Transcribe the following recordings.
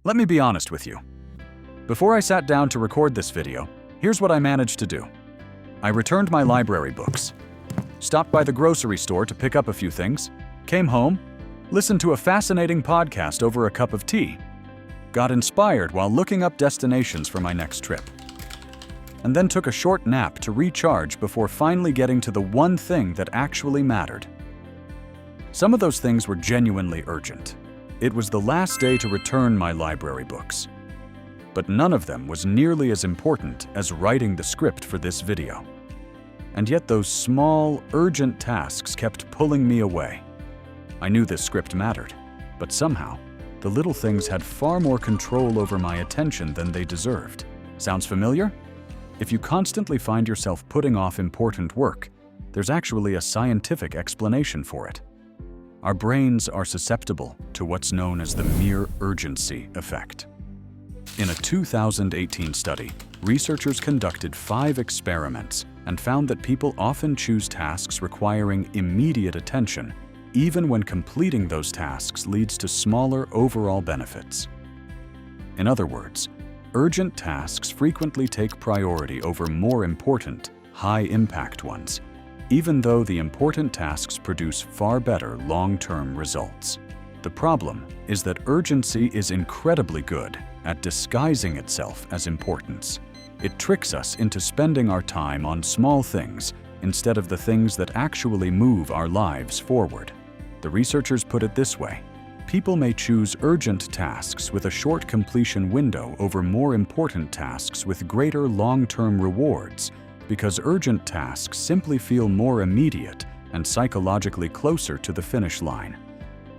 Let me be honest with you. Before I sat down to record this video, here's what I managed to do. I returned my library books, stopped by the grocery store to pick up a few things, came home, listened to a fascinating podcast over a cup of tea, got inspired while looking up destinations for my next trip, and then took a short nap to recharge before finally getting to the one thing that actually mattered. Some of those things were genuinely urgent. It was the last day to return my library books. But none of them was nearly as important as writing the script for this video. And yet those small, urgent tasks kept pulling me away. I knew this script mattered, but somehow, the little things had far more control over my attention than they deserved. Sounds familiar? If you constantly find yourself putting off important work, there's actually a scientific explanation for it. Our brains are susceptible to what's known as the mere urgency effect. In a 2018 study, researchers conducted 5 experiments and found that people often choose tasks requiring immediate attention, even when completing those tasks leads to smaller overall benefits. In other words, urgent tasks frequently take priority over more important, high-impact ones, even though the important tasks produce far better long-term results. The problem is that urgency is incredibly good at disguising itself as importance. It tricks us into spending our time on small things instead of the things that actually move our lives forward. The researchers put it this way: people may choose urgent tasks with a short completion window over more important tasks with greater long-term rewards, because urgent tasks simply feel more immediate and psychologically closer to the finish line.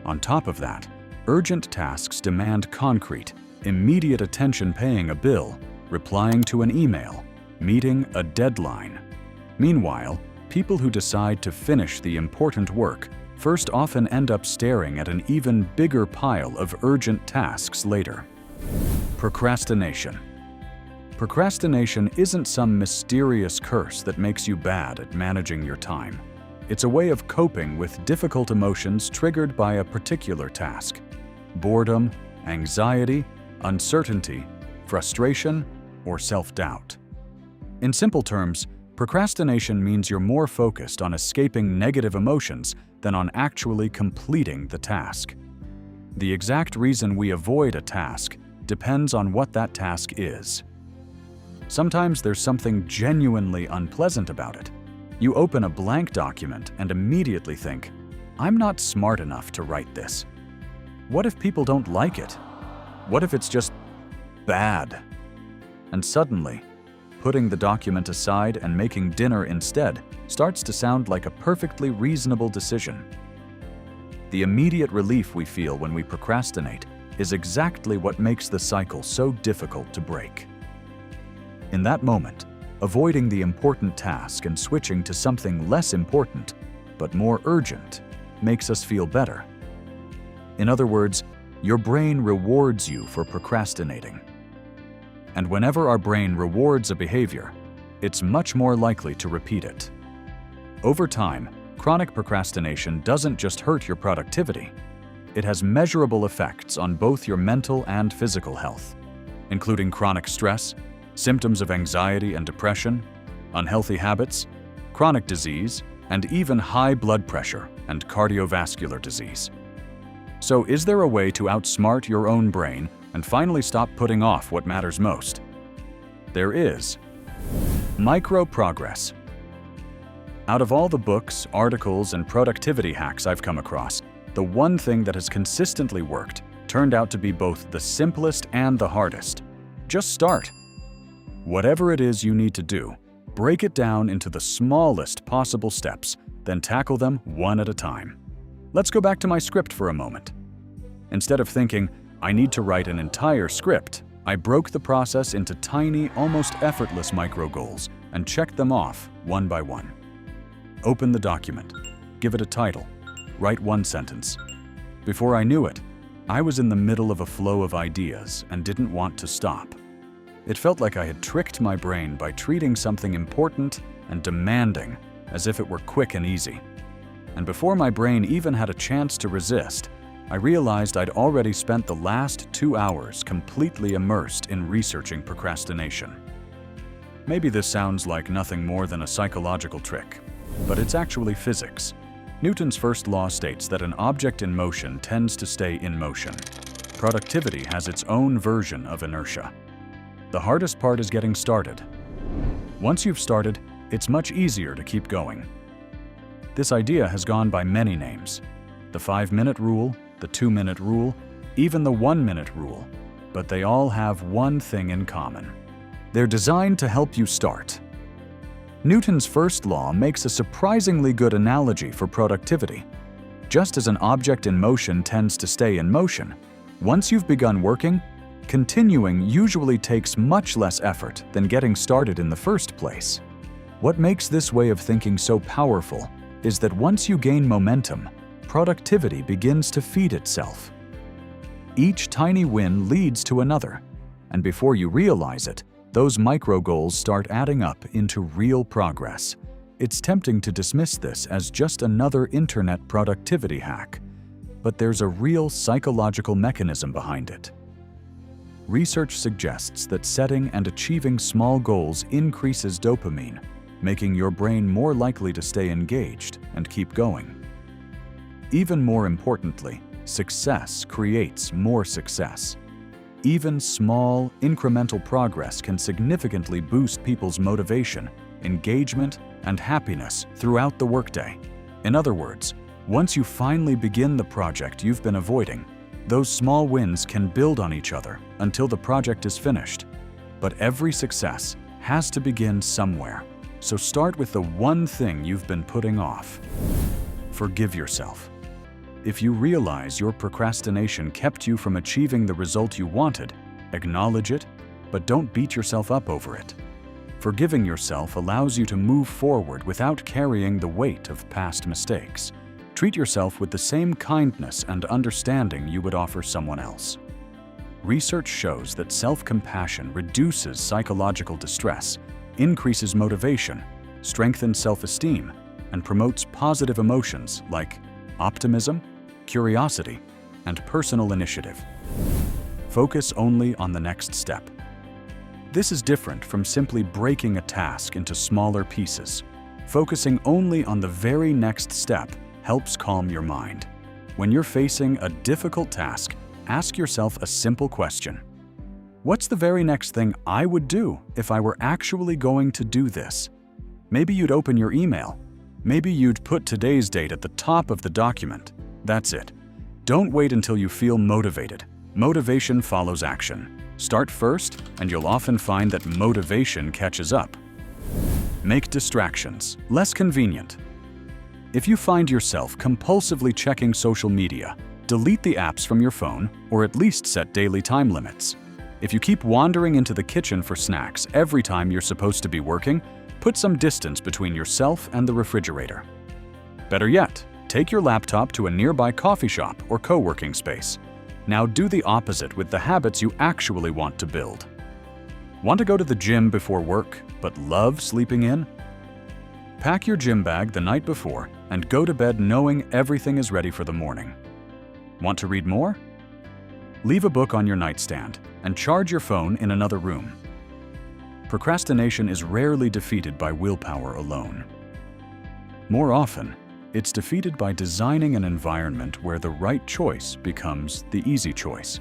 On top of that, urgent tasks demand concrete, immediate attention, paying a bill, replying to an email, meeting a deadline. Meanwhile, people who decide to finish the important work first often end up staring at an even bigger pile of urgent tasks later. Procrastination. Procrastination isn't some mysterious curse that makes you bad at managing your time. It's a way of coping with difficult emotions triggered by a particular task: boredom, anxiety, uncertainty, frustration, or self-doubt. In simple terms, procrastination means you're more focused on escaping negative emotions than on actually completing the task. The exact reason we avoid a task depends on what that task is. Sometimes there's something genuinely unpleasant about it. You open a blank document and immediately think, "I'm not smart enough to write this. What if people don't like it? What if it's just bad?" And suddenly, putting the document aside and making dinner instead starts to sound like a perfectly reasonable decision. The immediate relief we feel when we procrastinate is exactly what makes the cycle so difficult to break. In that moment, avoiding the important task and switching to something less important, but more urgent, makes us feel better. In other words, your brain rewards you for procrastinating. And whenever our brain rewards a behavior, it's much more likely to repeat it. Over time, chronic procrastination doesn't just hurt your productivity. It has measurable effects on both your mental and physical health, including chronic stress, symptoms of anxiety and depression, unhealthy habits, chronic disease, and even high blood pressure and cardiovascular disease. So, is there a way to outsmart your own brain and finally stop putting off what matters most? There is. Micro-progress. Out of all the books, articles, and productivity hacks I've come across, the one thing that has consistently worked turned out to be both the simplest and the hardest. Just start. Whatever it is you need to do, break it down into the smallest possible steps, then tackle them one at a time. Let's go back to my script for a moment. Instead of thinking, "I need to write an entire script," I broke the process into tiny, almost effortless micro-goals and checked them off one by one. Open the document, give it a title, write one sentence. Before I knew it, I was in the middle of a flow of ideas and didn't want to stop. It felt like I had tricked my brain by treating something important and demanding as if it were quick and easy. And before my brain even had a chance to resist, I realized I'd already spent the last 2 hours completely immersed in researching procrastination. Maybe this sounds like nothing more than a psychological trick, but it's actually physics. Newton's first law states that an object in motion tends to stay in motion. Productivity has its own version of inertia. The hardest part is getting started. Once you've started, it's much easier to keep going. This idea has gone by many names: the 5-minute rule, the 2-minute rule, even the 1-minute rule, but they all have one thing in common. They're designed to help you start. Newton's first law makes a surprisingly good analogy for productivity. Just as an object in motion tends to stay in motion, once you've begun working, continuing usually takes much less effort than getting started in the first place. What makes this way of thinking so powerful is that once you gain momentum, productivity begins to feed itself. Each tiny win leads to another, and before you realize it, those micro goals start adding up into real progress. It's tempting to dismiss this as just another internet productivity hack, but there's a real psychological mechanism behind it. Research suggests that setting and achieving small goals increases dopamine, making your brain more likely to stay engaged and keep going. Even more importantly, success creates more success. Even small, incremental progress can significantly boost people's motivation, engagement, and happiness throughout the workday. In other words, once you finally begin the project you've been avoiding, those small wins can build on each other until the project is finished. But every success has to begin somewhere. So start with the one thing you've been putting off. Forgive yourself. If you realize your procrastination kept you from achieving the result you wanted, acknowledge it, but don't beat yourself up over it. Forgiving yourself allows you to move forward without carrying the weight of past mistakes. Treat yourself with the same kindness and understanding you would offer someone else. Research shows that self-compassion reduces psychological distress, increases motivation, strengthens self-esteem, and promotes positive emotions like optimism, curiosity, and personal initiative. Focus only on the next step. This is different from simply breaking a task into smaller pieces. Focusing only on the very next step helps calm your mind. When you're facing a difficult task, ask yourself a simple question. What's the very next thing I would do if I were actually going to do this? Maybe you'd open your email. Maybe you'd put today's date at the top of the document. That's it. Don't wait until you feel motivated. Motivation follows action. Start first, and you'll often find that motivation catches up. Make distractions less convenient. If you find yourself compulsively checking social media, delete the apps from your phone, or at least set daily time limits. If you keep wandering into the kitchen for snacks every time you're supposed to be working, put some distance between yourself and the refrigerator. Better yet, take your laptop to a nearby coffee shop or co-working space. Now do the opposite with the habits you actually want to build. Want to go to the gym before work, but love sleeping in? Pack your gym bag the night before and go to bed knowing everything is ready for the morning. Want to read more? Leave a book on your nightstand and charge your phone in another room. Procrastination is rarely defeated by willpower alone. More often, it's defeated by designing an environment where the right choice becomes the easy choice.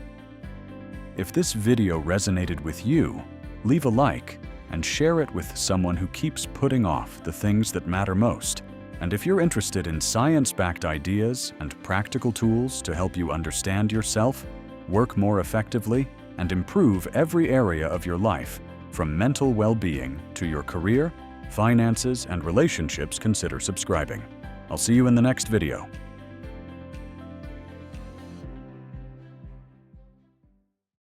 If this video resonated with you, leave a like and share it with someone who keeps putting off the things that matter most. And if you're interested in science-backed ideas and practical tools to help you understand yourself, work more effectively, and improve every area of your life, from mental well-being to your career, finances, and relationships, consider subscribing. I'll see you in the next video.